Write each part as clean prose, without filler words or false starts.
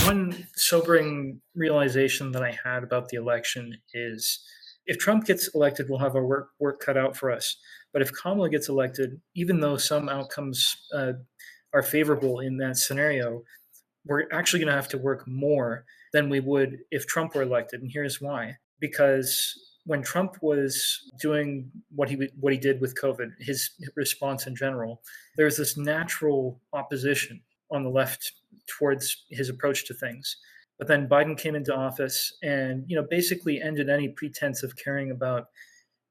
One sobering realization that I had about the election is if Trump gets elected, we'll have our work cut out for us. But if Kamala gets elected, even though some outcomes are favorable in that scenario, we're actually going to have to work more than we would if Trump were elected. And here's why. Because when Trump was doing what he did with COVID, his response in general, there's this natural opposition on the left towards his approach to things. But then Biden came into office and basically ended any pretense of caring about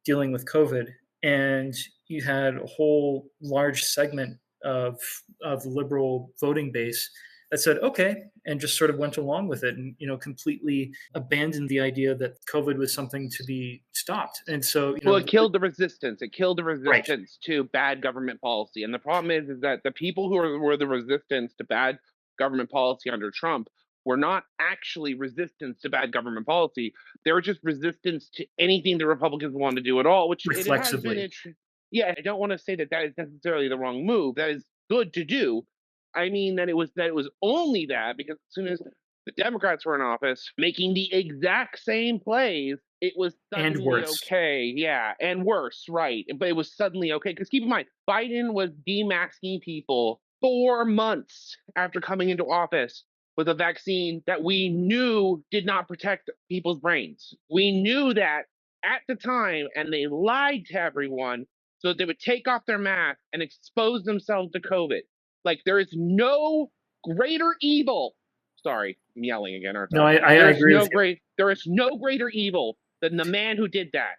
dealing with COVID. And you had a whole large segment of the liberal voting base that said, okay, and just sort of went along with it and, completely abandoned the idea that COVID was something to be stopped. And so, well, it killed the resistance. It killed the resistance right. to bad government policy. And the problem is that the people who were the resistance to bad government policy under Trump were not actually resistance to bad government policy. They were just resistance to anything the Republicans wanted to do at all, which it has been. Yeah, I don't want to say that is necessarily the wrong move. That is good to do. I mean that it was only that because as soon as the Democrats were in office making the exact same plays, it was suddenly okay. Yeah, and worse, right. But it was suddenly okay. Because keep in mind, Biden was demasking people 4 months after coming into office with a vaccine that we knew did not protect people's brains. We knew that at the time, and they lied to everyone so that they would take off their mask and expose themselves to COVID. Like, there is no greater evil. Sorry, I'm yelling again, aren't I? No, I agree with you. There is no greater evil than the man who did that.